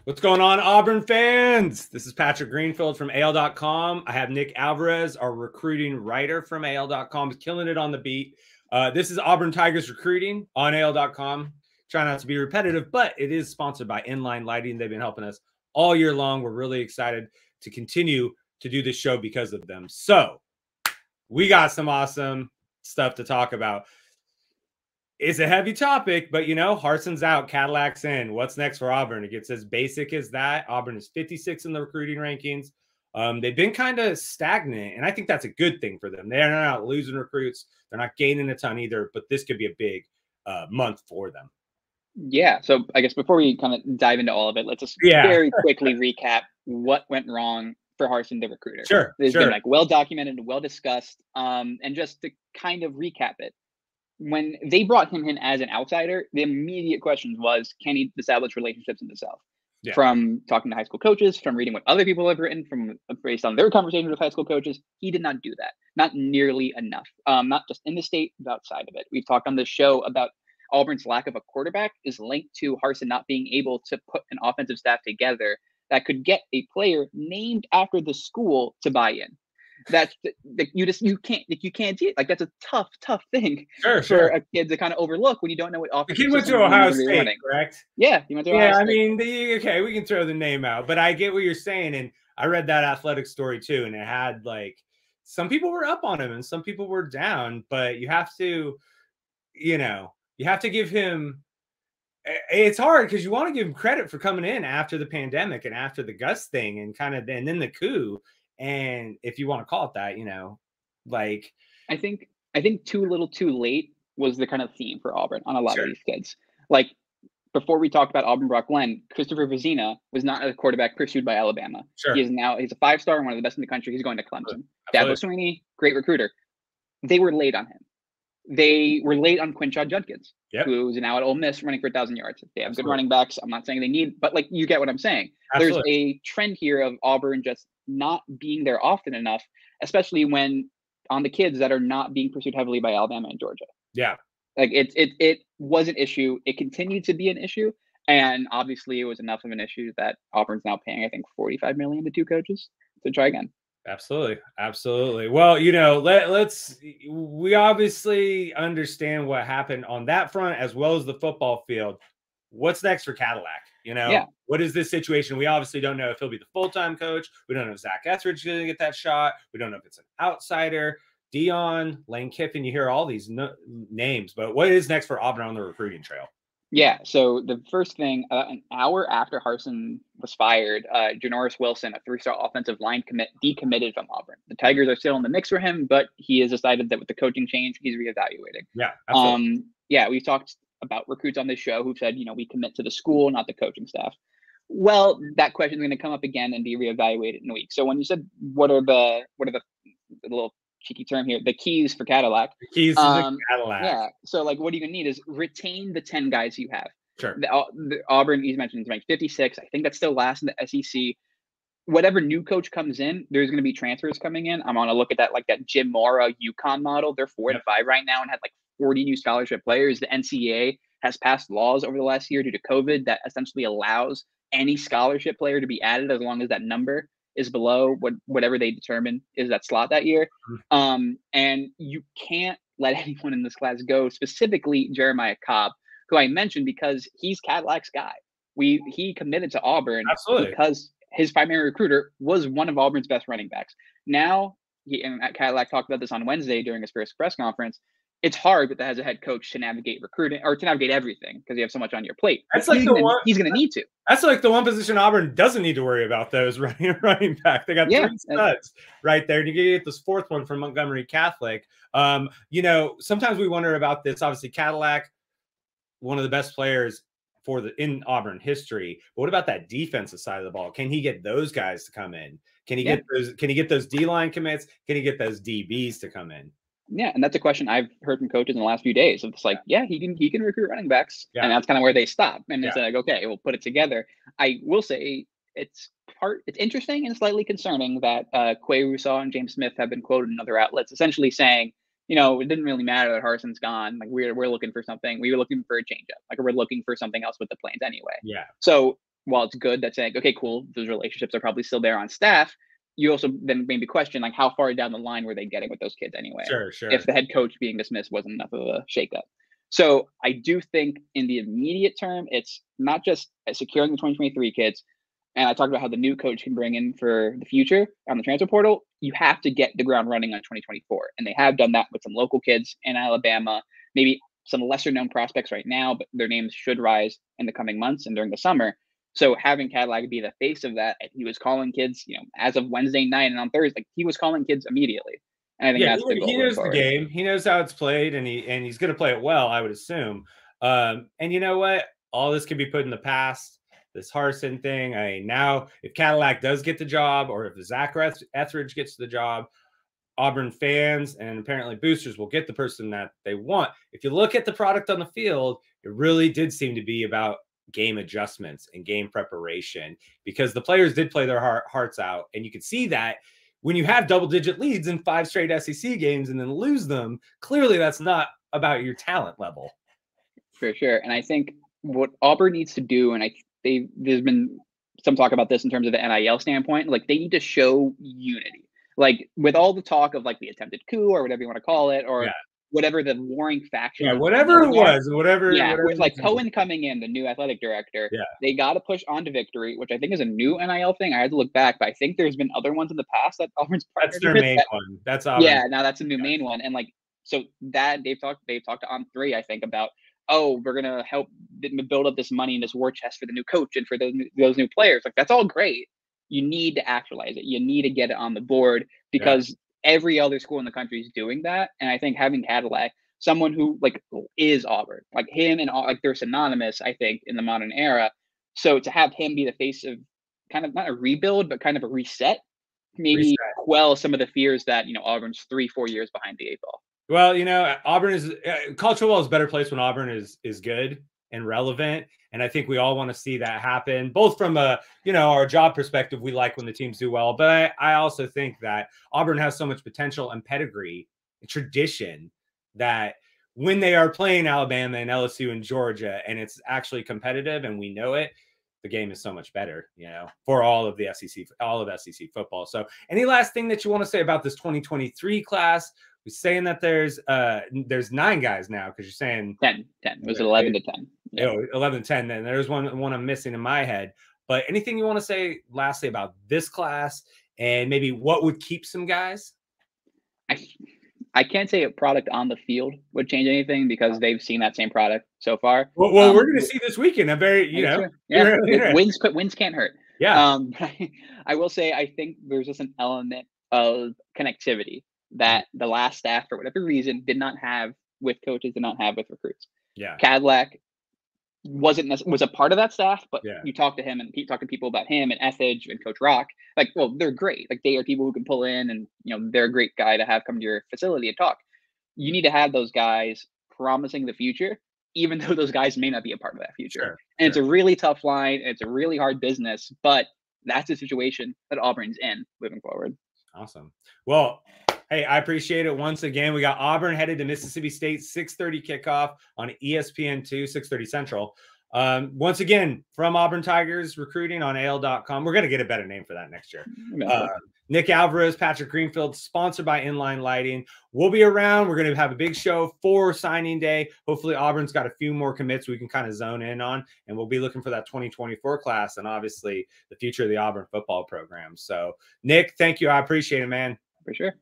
What's going on, Auburn fans? This is Patrick Greenfield from AL.com. I have Nick Alvarez, our recruiting writer from AL.com, killing it on the beat. This is Auburn Tigers Recruiting on AL.com. Try not to be repetitive, but it is sponsored by Inline Lighting. They've been helping us all year long. We're really excited to continue to do this show because of them. So we got some awesome stuff to talk about. It's a heavy topic, but, you know, Harsin's out, Cadillac's in. What's next for Auburn? It gets as basic as that. Auburn is 56 in the recruiting rankings. They've been kind of stagnant, and I think that's a good thing for them. They're not losing recruits. They're not gaining a ton either, but this could be a big month for them. Yeah, so I guess before we kind of dive into all of it, let's just very quickly recap what went wrong for Harsin, the recruiter. Sure, It's been like well documented and well discussed. And just to kind of recap it, when they brought him in as an outsider, the immediate question was, can he establish relationships in the South? Yeah. From talking to high school coaches, from reading what other people have written, from based on their conversations with high school coaches, he did not do that. Not nearly enough. Not just in the state, but outside of it. We've talked on this show about Auburn's lack of a quarterback is linked to Harsin not being able to put an offensive staff together that could get a player named after the school to buy in. That's you can't do it. Like, that's a tough thing for a kid to kind of overlook when you don't know what offense. The kid went to Ohio State, correct? Yeah, he went to Ohio State. I mean, okay, we can throw the name out, but I get what you're saying, and I read that athletic story too, and it had like some people were up on him and some people were down, but you have to, you have to give him. It's hard because you want to give him credit for coming in after the pandemic and after the Gus thing and and then the coup. And if you want to call it that, like I think too little too late was the kind of theme for Auburn on a lot of these kids. Like, before we talked about Auburn Brock Glenn, Christopher Vizina was not a quarterback pursued by Alabama. Sure. He's a 5-star and one of the best in the country. He's going to Clemson. Dabo Swinney, great recruiter. They were late on him. They were late on Quinshon Judkins, who's now at Ole Miss running for 1,000 yards. They have good running backs. I'm not saying they need, but like, you get what I'm saying. There's a trend here of Auburn just not being there often enough, especially when on the kids that are not being pursued heavily by Alabama and Georgia. Yeah. Like, it was an issue. It continued to be an issue. And obviously it was enough of an issue that Auburn's now paying, I think, $45 million to 2 coaches to try again. Absolutely. Well, we obviously understand what happened on that front as well as the football field. What's next for Cadillac? What is this situation? We obviously don't know if he'll be the full-time coach. We don't know if Zach Etheridge is going to get that shot. We don't know if it's an outsider. Dion, Lane Kiffin, you hear all these names, but what is next for Auburn on the recruiting trail? Yeah, so the first thing, an hour after Harsin was fired, Janoris Wilson, a 3-star offensive line commit, decommitted from Auburn. The Tigers are still in the mix for him, but he has decided that with the coaching change, he's reevaluating. Yeah, absolutely. We've talked about recruits on this show who said, we commit to the school, not the coaching staff. Well, that question is going to come up again and be reevaluated in a week. So when you said what are the little cheeky term here, the keys for Cadillac. The keys to the Cadillac. Yeah. So, like, what you're going to need is retain the 10 guys you have. Sure. The Auburn, he's mentioned, is ranked 56. I think that's still last in the SEC. Whatever new coach comes in, there's going to be transfers coming in. I'm going to look at that, like that Jim Mora UConn model. They're 4-5 right now and had like 40 new scholarship players. The NCAA has passed laws over the last year due to COVID that essentially allows any scholarship player to be added as long as that number is below whatever they determine is that slot that year. And you can't let anyone in this class go, specifically Jeremiah Cobb, who I mentioned because he's Cadillac's guy. He committed to Auburn because his primary recruiter was one of Auburn's best running backs. Now, and Cadillac talked about this on Wednesday during his first press conference, it's hard as a head coach to navigate recruiting or to navigate everything because you have so much on your plate. That's like he's going to need to. That's like the one position Auburn doesn't need to worry about, though, is running back. They got 3 studs right there. And you get this 4th one from Montgomery Catholic. Sometimes we wonder about this. Obviously, Cadillac, one of the best players in Auburn history. But what about that defensive side of the ball? Can he get those guys to come in? Can he get those D-line commits? Can he get those DBs to come in? Yeah, and that's a question I've heard from coaches in the last few days. It's like, he can recruit running backs, and that's kind of where they stop. And it's like, okay, we'll put it together. I will say it's interesting and slightly concerning that Quay Rousseau and James Smith have been quoted in other outlets, essentially saying, it didn't really matter that Harsin's gone. Like, we're looking for something. We were looking for a changeup. Like, we're looking for something else with the Plains anyway. Yeah. So while it's good that's saying, okay, cool, those relationships are probably still there on staff, you also then maybe question, like, how far down the line were they getting with those kids anyway? Sure, sure. If the head coach being dismissed wasn't enough of a shakeup. So I do think in the immediate term, it's not just securing the 2023 kids. And I talked about how the new coach can bring in for the future on the transfer portal. You have to get the ground running on 2024. And they have done that with some local kids in Alabama, maybe some lesser known prospects right now, but their names should rise in the coming months and during the summer. So having Cadillac be the face of that, he was calling kids, as of Wednesday night and on Thursday, he was calling kids immediately. And I think that's the goal. He knows the game. He knows how it's played, and he's going to play it well, I would assume. And you know what? All this can be put in the past. This Harsin thing. I mean, now if Cadillac does get the job, or if Zach Etheridge gets the job, Auburn fans and apparently boosters will get the person that they want. If you look at the product on the field, it really did seem to be about game adjustments and game preparation, because the players did play their hearts out. And you can see that when you have double-digit leads in 5 straight SEC games and then lose them, clearly that's not about your talent level. For sure. And I think what Auburn needs to do, and there's been some talk about this in terms of the NIL standpoint, like they need to show unity. Like with all the talk of like the attempted coup or whatever you want to call it, or whatever the warring faction. Yeah, whatever it was, whatever. Yeah, whatever with like Cohen coming in, the new athletic director, they got to push on to victory, which I think is a new NIL thing. I had to look back, but I think there's been other ones in the past that Auburn's partnered with. That's their main one. That's Auburn. Yeah, now that's a new main one. And like, so that they've talked to On3, I think, about, oh, we're gonna help build up this money in this war chest for the new coach and for those new players. Like, that's all great. You need to actualize it. You need to get it on the board, because every other school in the country is doing that. And I think having Cadillac, someone who like is Auburn, like him and like they're synonymous, I think, in the modern era. So to have him be the face of kind of not a rebuild, but kind of a reset, maybe quell some of the fears that, Auburn's 3-4 years behind the 8 ball. Well, Auburn is college football is a better place when Auburn is good and relevant. And I think we all want to see that happen, both from our job perspective. We like when the teams do well, but I also think that Auburn has so much potential and pedigree and tradition that when they are playing Alabama and LSU and Georgia, and it's actually competitive and we know it, the game is so much better, for all of the SEC, all of SEC football. So any last thing that you want to say about this 2023 class? We're saying that there's 9 guys now, because you're saying 10. It was 11 to 10. Yeah. 11 to 10. Then there's one I'm missing in my head. But anything you want to say lastly about this class, and maybe what would keep some guys? I can't say a product on the field would change anything, because they've seen that same product so far. Well, we're going to see this weekend. Wins can't hurt. Yeah. I will say, I think there's just an element of connectivity that the last staff, for whatever reason, did not have with coaches, did not have with recruits. Yeah. Cadillac was a part of that staff, but you talk to him and talk to people about him and Etheridge and Coach Rock. Like, well, they're great. Like, they are people who can pull in, and they're a great guy to have come to your facility and talk. You need to have those guys promising the future, even though those guys may not be a part of that future. And it's a really tough line. And it's a really hard business, but that's the situation that Auburn's in moving forward. Awesome. Well, hey, I appreciate it. Once again, we got Auburn headed to Mississippi State, 6:30 kickoff on ESPN2, 6:30 Central. Once again, from Auburn Tigers Recruiting on AL.com. We're going to get a better name for that next year. Nick Alvarez, Patrick Greenfield, sponsored by Inline Lighting. We'll be around. We're going to have a big show for signing day. Hopefully, Auburn's got a few more commits we can kind of zone in on, and we'll be looking for that 2024 class and obviously the future of the Auburn football program. So, Nick, thank you. I appreciate it, man. For sure.